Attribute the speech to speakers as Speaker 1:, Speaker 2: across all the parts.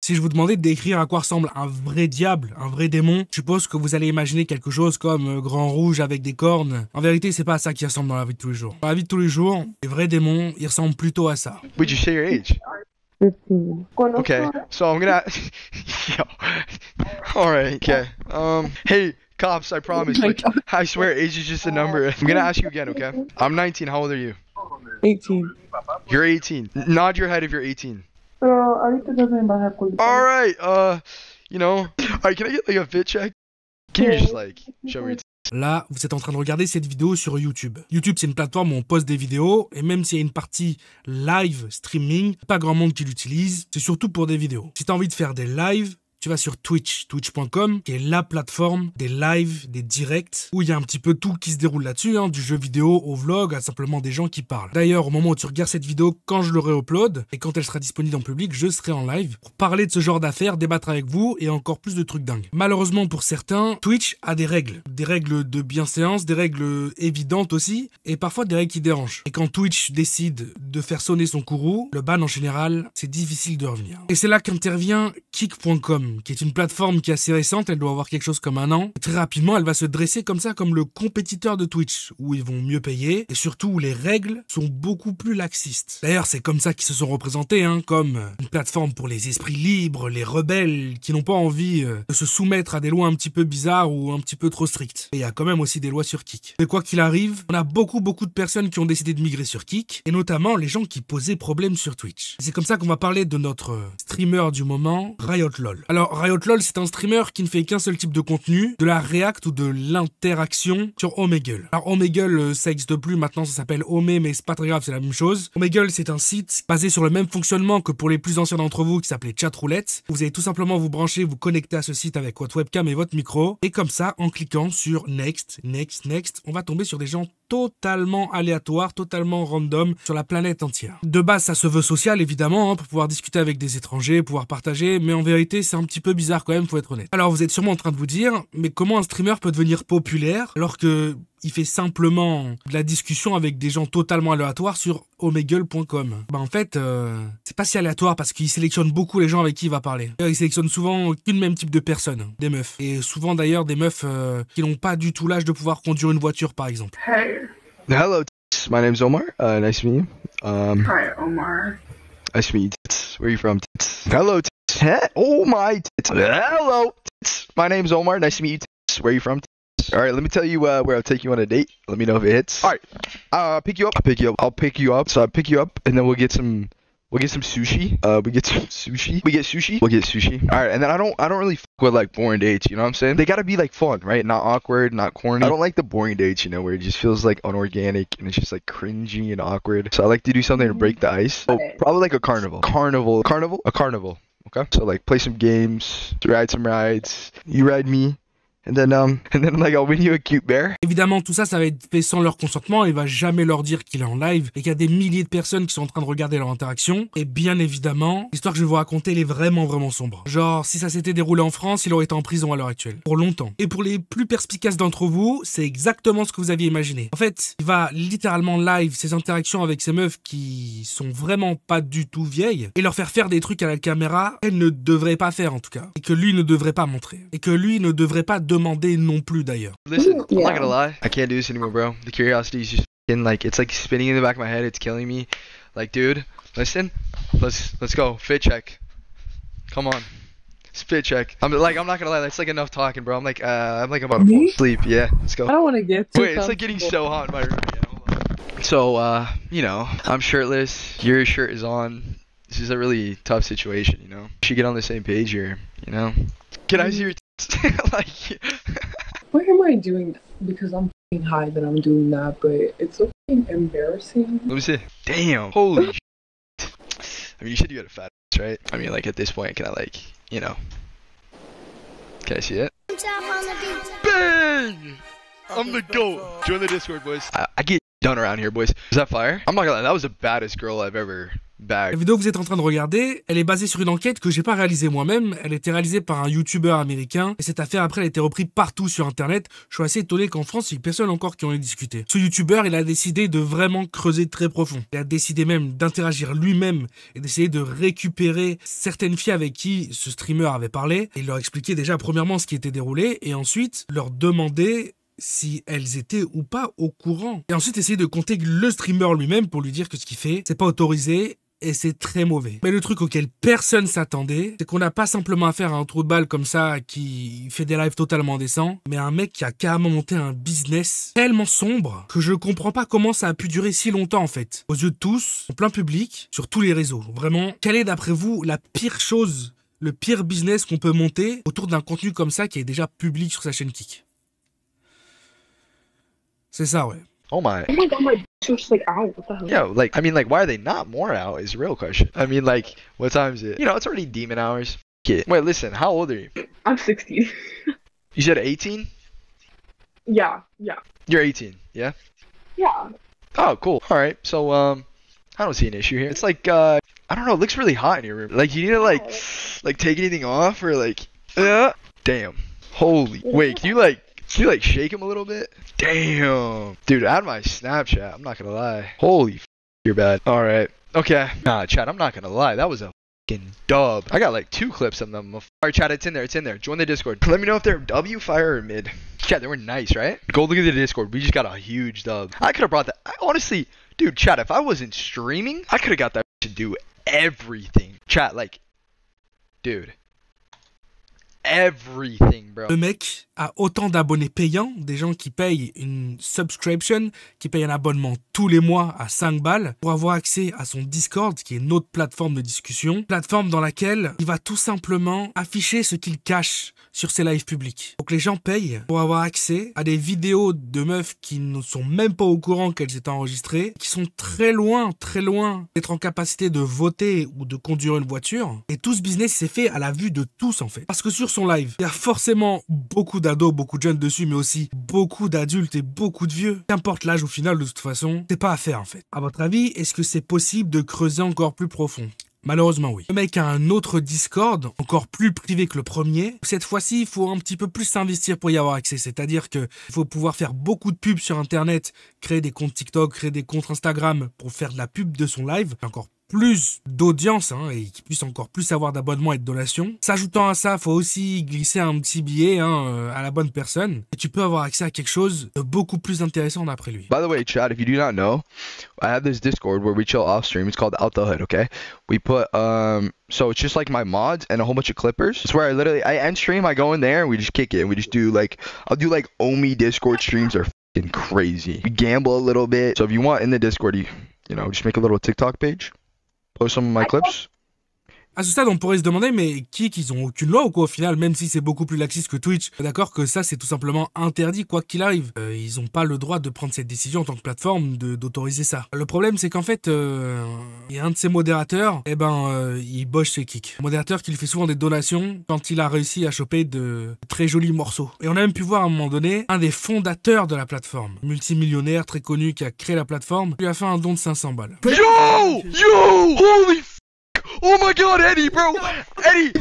Speaker 1: Si je vous demandais de décrire à quoi ressemble un vrai diable, un vrai démon, je suppose que vous allez imaginer quelque chose comme grand rouge avec des cornes. En vérité, c'est pas à ça qui ressemble dans la vie de tous les jours. Dans la vie de tous les jours, les vrais démons, ils ressemblent plutôt à ça.
Speaker 2: Would you say your age?
Speaker 3: 15.
Speaker 2: Okay, so I'm gonna. Yo. All right. Okay. Hey, cops. I promise. Like, I swear, age is just a number. I'm gonna ask you again. Okay. I'm 19. How old are you?
Speaker 3: 18.
Speaker 2: You're 18. Nod your head if you're 18.
Speaker 3: Pero ahorita ya me bajé con
Speaker 2: All right. You know. All right. Can I get like a fit check? Can you just like show me your?
Speaker 1: Là, vous êtes en train de regarder cette vidéo sur YouTube. YouTube, c'est une plateforme où on poste des vidéos, et même s'il y a une partie live streaming, pas grand monde qui l'utilise, c'est surtout pour des vidéos. Si tu as envie de faire des lives, tu vas sur Twitch, twitch.com, qui est la plateforme des lives, des directs, où il y a un petit peu tout qui se déroule là-dessus, hein, du jeu vidéo au vlog, à simplement des gens qui parlent. D'ailleurs, au moment où tu regardes cette vidéo, quand je l'aurai upload, et quand elle sera disponible en public, je serai en live pour parler de ce genre d'affaires, débattre avec vous, et encore plus de trucs dingues. Malheureusement pour certains, Twitch a des règles de bienséance, des règles évidentes aussi, et parfois des règles qui dérangent. Et quand Twitch décide de faire sonner son courroux, le ban en général, c'est difficile de revenir. Et c'est là qu'intervient Kick.com, qui est une plateforme qui est assez récente, elle doit avoir quelque chose comme 1 an. Et très rapidement, elle va se dresser comme ça, comme le compétiteur de Twitch, où ils vont mieux payer, et surtout où les règles sont beaucoup plus laxistes. D'ailleurs, c'est comme ça qu'ils se sont représentés, hein, comme une plateforme pour les esprits libres, les rebelles, qui n'ont pas envie de se soumettre à des lois un petit peu bizarres ou un petit peu trop strictes. Et il y a quand même aussi des lois sur Kick. Mais quoi qu'il arrive, on a beaucoup de personnes qui ont décidé de migrer sur Kick, et notamment les gens qui posaient problème sur Twitch. C'est comme ça qu'on va parler de notre streamer du moment, RiotLol. Alors, RiotLol, c'est un streamer qui ne fait qu'un seul type de contenu, de la react ou de l'interaction sur Omegle. Alors, Omegle, ça n'existe plus, maintenant ça s'appelle Ome, mais c'est pas très grave, c'est la même chose. Omegle, c'est un site basé sur le même fonctionnement que pour les plus anciens d'entre vous, qui s'appelait Chatroulette. Vous allez tout simplement vous brancher, vous connecter à ce site avec votre webcam et votre micro, et comme ça, en cliquant sur Next, Next, Next, on va tomber sur des gens totalement aléatoires, totalement random sur la planète entière. De base, ça se veut social, évidemment, hein, pour pouvoir discuter avec des étrangers, pouvoir partager, mais en vérité, c'est un petit peu bizarre quand même, faut être honnête. Alors, vous êtes sûrement en train de vous dire, mais comment un streamer peut devenir populaire alors que il fait simplement de la discussion avec des gens totalement aléatoires sur omegle.com. Bah en fait, c'est pas si aléatoire parce qu'il sélectionne beaucoup les gens avec qui il va parler. Il sélectionne souvent qu'une même type de personne, des meufs. Et souvent d'ailleurs des meufs qui n'ont pas du tout l'âge de pouvoir conduire une voiture par exemple.
Speaker 3: Hey.
Speaker 2: Hello, my name's Omar. Nice to meet you.
Speaker 3: Hi, Omar.
Speaker 2: Nice to meet you. Where are you from? Hello. Oh my. Hello. My name's Omar. Nice to meet you. Where are you from? All right, let me tell you where I'll take you on a date. Let me know if it hits. All right, I'll pick you up. I'll pick you up. So I'll pick you up, and then we'll get some sushi. We get sushi. All right, and then I don't really fuck with like boring dates. You know what I'm saying? They gotta be like fun, right? Not awkward, not corny. I don't like the boring dates, you know, where it just feels like unorganic and it's just like cringy and awkward. So I like to do something to break the ice. So probably like a carnival. A carnival. Okay. So like play some games, ride some rides. You ride me. And then like I'll win you a cute bear.
Speaker 1: Évidemment, tout ça, ça va être fait sans leur consentement. Il va jamais leur dire qu'il est en live et qu'il y a des milliers de personnes qui sont en train de regarder leur interaction. Et bien évidemment, l'histoire que je vais vous raconter, elle est vraiment sombre. Genre, si ça s'était déroulé en France, il aurait été en prison à l'heure actuelle. Pour longtemps. Et pour les plus perspicaces d'entre vous, c'est exactement ce que vous aviez imaginé. En fait, il va littéralement live ses interactions avec ces meufs qui sont vraiment pas du tout vieilles et leur faire des trucs à la caméra qu'elles ne devraient pas faire en tout cas. Et que lui ne devrait pas montrer. Et que lui ne devrait pas demander non plus d'ailleurs.
Speaker 2: Listen, I'm not gonna lie. I can't do this anymore, bro. The curiosity is just fucking like, it's like spinning in the back of my head. It's killing me. Like, dude, listen. Let's go. Fit check. Come on. Fit check. I'm not gonna lie. That's like enough talking, bro. I'm about to fall asleep. Yeah, let's go.
Speaker 3: I don't want to get too
Speaker 2: Wait, it's like getting so hot in my room. Yeah, hold on. So, you know, I'm shirtless. Your shirt is on. This is a really tough situation, you know. We should get on the same page here, you know. Can I see your like?
Speaker 3: Why am I doing that? Because I'm f***ing high that I'm doing that, but it's so f***ing embarrassing.
Speaker 2: Let me see. Damn. Holy shit. I mean, you said you had a fat ass, right? I mean, like, at this point, can I, like, you know. Can I see it? Bang! I'm the GOAT. Join the Discord, boys. I get done around here, boys. Is that fire? I'm not gonna lie, that was the baddest girl I've ever bag.
Speaker 1: La vidéo que vous êtes en train de regarder, elle est basée sur une enquête que j'ai pas réalisée moi-même. Elle a été réalisée par un YouTuber américain. Et cette affaire, après, elle a été reprise partout sur Internet. Je suis assez étonné qu'en France, il y ait personne encore qui en ait discuté. Ce YouTuber, il a décidé de vraiment creuser très profond. Il a décidé même d'interagir lui-même et d'essayer de récupérer certaines filles avec qui ce streamer avait parlé. Et il leur expliquait déjà, premièrement, ce qui était déroulé. Et ensuite, leur demander si elles étaient ou pas au courant. Et ensuite, essayer de contacter le streamer lui-même pour lui dire que ce qu'il fait, c'est pas autorisé et c'est très mauvais. Mais le truc auquel personne s'attendait, c'est qu'on n'a pas simplement affaire à un trou de balle comme ça qui fait des lives totalement indécents, mais un mec qui a carrément monté un business tellement sombre que je comprends pas comment ça a pu durer si longtemps en fait. Aux yeux de tous, en plein public, sur tous les réseaux. Vraiment, quelle est d'après vous la pire chose, le pire business qu'on peut monter autour d'un contenu comme ça qui est déjà public sur sa chaîne Kik? C'est ça, ouais.
Speaker 2: Oh my.
Speaker 3: Oh my god, my bitch was just like, ow, what the hell?
Speaker 2: Yeah, like, I mean, like, why are they not more out is the real question. I mean, like, what time is it? You know, it's already demon hours. Kid. Wait, listen, how old are you?
Speaker 3: I'm 16.
Speaker 2: You said 18?
Speaker 3: Yeah.
Speaker 2: You're 18, yeah?
Speaker 3: Yeah.
Speaker 2: Oh, cool. Alright, so, I don't see an issue here. It's like, I don't know, it looks really hot in your room. Like, you need to, like take anything off or, like, damn. Holy. Wait, can you shake him a little bit? Damn. Dude, add my Snapchat. I'm not gonna lie. Holy f, you're bad. Alright. Okay. Nah, chat, I'm not gonna lie. That was a fucking dub. I got like 2 clips of them. Alright, chat, it's in there. Join the Discord. Let me know if they're W, fire, or mid. Chat, they were nice, right? Go look at the Discord. We just got a huge dub. I could have brought that. Honestly, dude, chat, if I wasn't streaming, I could have got that to do everything. Chat, like, dude. Everything, bro.
Speaker 1: Le mec a autant d'abonnés payants, des gens qui payent une subscription, qui payent un abonnement tous les mois à 5 balles pour avoir accès à son Discord, qui est une autre plateforme de discussion, plateforme dans laquelle il va tout simplement afficher ce qu'il cache sur ses lives publics. Donc les gens payent pour avoir accès à des vidéos de meufs qui ne sont même pas au courant qu'elles étaient enregistrées, qui sont très loin d'être en capacité de voter ou de conduire une voiture. Et tout ce business s'est fait à la vue de tous en fait. Parce que sur son live, il y a forcément beaucoup d'ados, beaucoup de jeunes dessus, mais aussi beaucoup d'adultes et beaucoup de vieux. Qu'importe l'âge au final, de toute façon, c'est pas à faire en fait. À votre avis, est-ce que c'est possible de creuser encore plus profond? Malheureusement, oui. Le mec a un autre Discord, encore plus privé que le premier. Cette fois-ci, il faut un petit peu plus s'investir pour y avoir accès. C'est-à-dire qu'il faut pouvoir faire beaucoup de pubs sur Internet, créer des comptes TikTok, créer des comptes Instagram pour faire de la pub de son live. Encore plus d'audience et qui puisse encore plus avoir d'abonnements et de donations. S'ajoutant à ça, faut aussi glisser un petit billet à la bonne personne et tu peux avoir accès à quelque chose de beaucoup plus intéressant d'après lui.
Speaker 2: By the way, chat, if you do not know, I have this Discord where we chill off stream. It's called Out the Hood, okay? We put so it's just like my mods and a whole bunch of clippers. It's where I end stream, I go in there and we just kick it. And we just do I'll do Omi Discord streams are fucking crazy. We gamble a little bit. So if you want in the Discord, you know, just make a little TikTok page. Post some of my clips.
Speaker 1: À ce stade, on pourrait se demander, mais Kik, ils ont aucune loi ou quoi au final, même si c'est beaucoup plus laxiste que Twitch. D'accord que ça, c'est tout simplement interdit quoi qu'il arrive. Ils ont pas le droit de prendre cette décision en tant que plateforme, d'autoriser ça. Le problème, c'est qu'en fait, il y a un de ces modérateurs, il bosse chez Kik. Un modérateur qui lui fait souvent des donations quand il a réussi à choper de très jolis morceaux. Et on a même pu voir à un moment donné, un des fondateurs de la plateforme, multimillionnaire, très connu, qui a créé la plateforme, lui a fait un don de 500 balles.
Speaker 2: Yo! Holy f***! Oh my god, Eddie, bro! Holy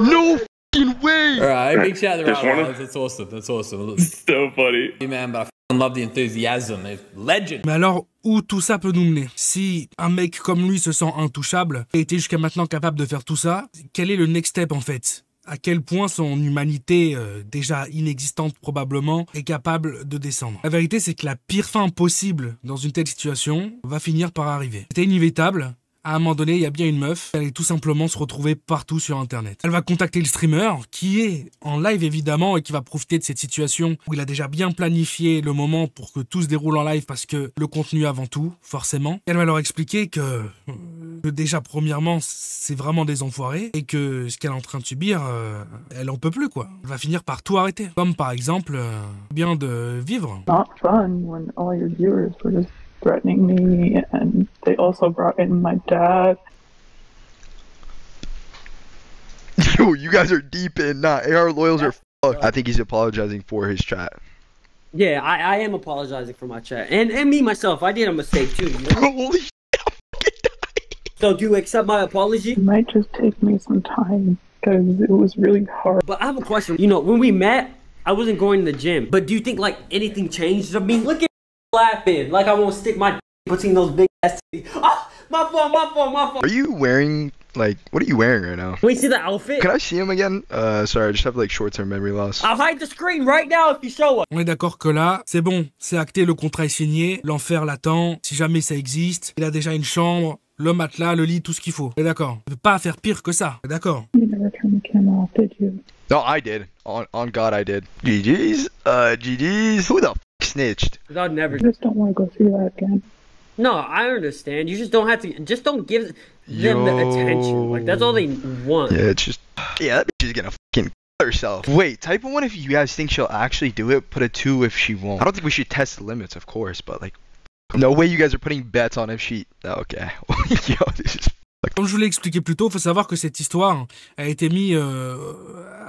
Speaker 2: no fucking way!
Speaker 4: Alright, big shout out to
Speaker 5: Just wanna-
Speaker 4: Rob. That's awesome. That's awesome.
Speaker 5: So funny.
Speaker 4: Hey, man, but I fucking love the enthusiasm. It's legend.
Speaker 1: Mais alors, où tout ça peut nous mener? Si un mec comme lui se sent intouchable et était jusqu'à maintenant capable de faire tout ça, quel est le next step en fait? À quel point son humanité, déjà inexistante probablement, est capable de descendre. La vérité, c'est que la pire fin possible dans une telle situation va finir par arriver. C'était inévitable. À un moment donné, il y a bien une meuf, elle allait tout simplement se retrouver partout sur Internet. Elle va contacter le streamer, qui est en live évidemment, et qui va profiter de cette situation où il a déjà bien planifié le moment pour que tout se déroule en live, parce que le contenu avant tout, forcément. Elle va leur expliquer que déjà, premièrement, c'est vraiment des enfoirés, et que ce qu'elle est en train de subir, elle en peut plus, quoi. Elle va finir par tout arrêter. Comme par exemple, bien de vivre.
Speaker 3: Not fun when all your viewers were just threatening me, and they also brought in my dad.
Speaker 2: Yo, you guys are deep in. Nah, AR loyals are fucked. I think he's apologizing for his chat.
Speaker 6: Yeah, I am apologizing for my chat. And me, myself, I did a mistake too. You know?
Speaker 2: Holy shit.
Speaker 5: So do you accept my apology?
Speaker 3: It might just take me some time because it was really hard.
Speaker 5: But I have a question. You know, when we met, I wasn't going to the gym. But do you think like anything changed? I mean, look at laughing like I won't stick my between those big ass titties. Oh, my fault.
Speaker 2: Are you wearing, like, what are you wearing right now?
Speaker 5: Can we see the outfit?
Speaker 2: Can I see him again? Sorry, I just have like short-term memory loss.
Speaker 5: I'll hide the screen right now if you show us.
Speaker 1: On est d'accord que là, c'est bon, c'est acté, le contrat est signé, l'enfer l'attend, si jamais ça existe, il a déjà une chambre, le matelas, le lit, tout ce qu'il faut. On est d'accord. On peut pas faire pire que ça. On est d'accord.
Speaker 3: You never turned the camera off, did you?
Speaker 2: No, I did. On God, I did. GG's. GG's. Who the f snitched?
Speaker 5: I'd never.
Speaker 3: I just don't want to go through that again.
Speaker 5: No, I understand. You just don't have to. Just don't give them the attention. Like that's all they want.
Speaker 2: Yeah, it's just. Yeah, that bitch is gonna fucking kill herself. Wait, type of 1 if you guys think she'll actually do it. Put a 2 if she won't. I don't think we should test the limits, of course, but like, no way you guys are putting bets on if she. Okay. Yo, this is.
Speaker 1: Comme je vous l'ai expliqué plus tôt, il faut savoir que cette histoire a été mise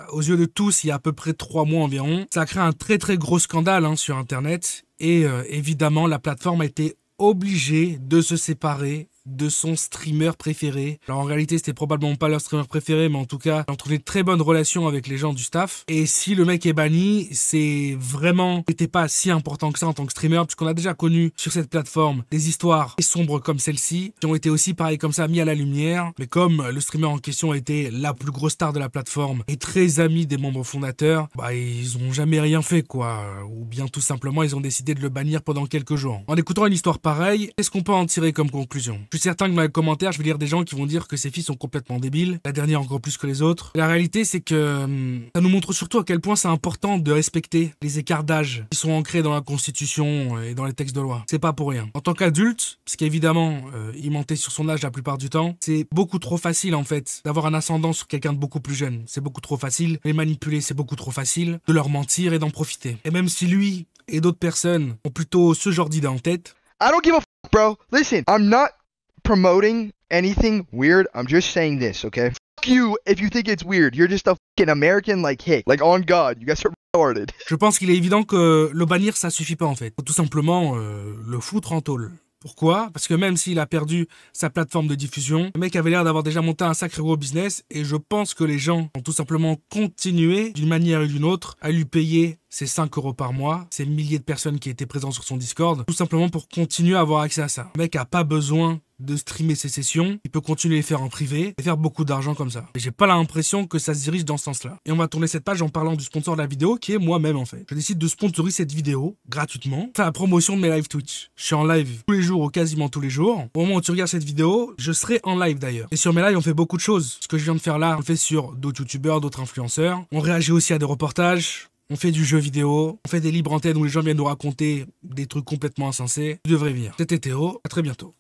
Speaker 1: aux yeux de tous il y a à peu près 3 mois environ. Ça a créé un très très gros scandale sur Internet et évidemment la plateforme a été obligée de se séparer de son streamer préféré. Alors en réalité c'était probablement pas leur streamer préféré, mais en tout cas ils ont trouvé de très bonnes relations avec les gens du staff. Et si le mec est banni, c'est vraiment c'était pas si important que ça en tant que streamer, puisqu'on a déjà connu sur cette plateforme des histoires sombres comme celle-ci, qui ont été aussi pareil comme ça mis à la lumière. Mais comme le streamer en question était la plus grosse star de la plateforme et très ami des membres fondateurs, bah ils ont jamais rien fait quoi. Ou bien tout simplement ils ont décidé de le bannir pendant quelques jours. En écoutant une histoire pareille, qu'est-ce qu'on peut en tirer comme conclusion? Je suis certain que dans les commentaires, je vais lire des gens qui vont dire que ces filles sont complètement débiles, la dernière encore plus que les autres. La réalité, c'est que ça nous montre surtout à quel point c'est important de respecter les écarts d'âge qui sont ancrés dans la Constitution et dans les textes de loi. C'est pas pour rien. En tant qu'adulte, parce qu'évidemment, il mentait sur son âge la plupart du temps, c'est beaucoup trop facile en fait d'avoir un ascendant sur quelqu'un de beaucoup plus jeune. C'est beaucoup trop facile. Les manipuler, c'est beaucoup trop facile. De leur mentir et d'en profiter. Et même si lui et d'autres personnes ont plutôt ce genre d'idée en tête,
Speaker 2: I don't give a f, bro. Listen, I'm not promoting anything weird. I'm just saying this, okay? Fuck you if you think it's weird. You're just a fucking American like hick. Like on God, you guys are retarded.
Speaker 1: je pense qu'il est évident que le bannir ça suffit pas en fait. Faut tout simplement le foutre en tôle. Pourquoi? Parce que même s'il a perdu sa plateforme de diffusion, le mec avait l'air d'avoir déjà monté un sacré gros business et je pense que les gens ont tout simplement continué d'une manière ou d'une autre à lui payer ses 5 € par mois, ces milliers de personnes qui étaient présentes sur son Discord, tout simplement pour continuer à avoir accès à ça. Le mec a pas besoin de streamer ses sessions, il peut continuer à les faire en privé et faire beaucoup d'argent comme ça. Et j'ai pas l'impression que ça se dirige dans ce sens-là. Et on va tourner cette page en parlant du sponsor de la vidéo qui est moi-même en fait. Je décide de sponsoriser cette vidéo gratuitement, faire la promotion de mes live Twitch. Je suis en live tous les jours ou quasiment tous les jours. Au moment où tu regardes cette vidéo, je serai en live d'ailleurs. Et sur mes lives, on fait beaucoup de choses. Ce que je viens de faire là, on le fait sur d'autres youtubeurs, d'autres influenceurs. On réagit aussi à des reportages. On fait du jeu vidéo, on fait des libres antennes où les gens viennent nous raconter des trucs complètement insensés. Tu devrais venir. C'était Théo, à très bientôt.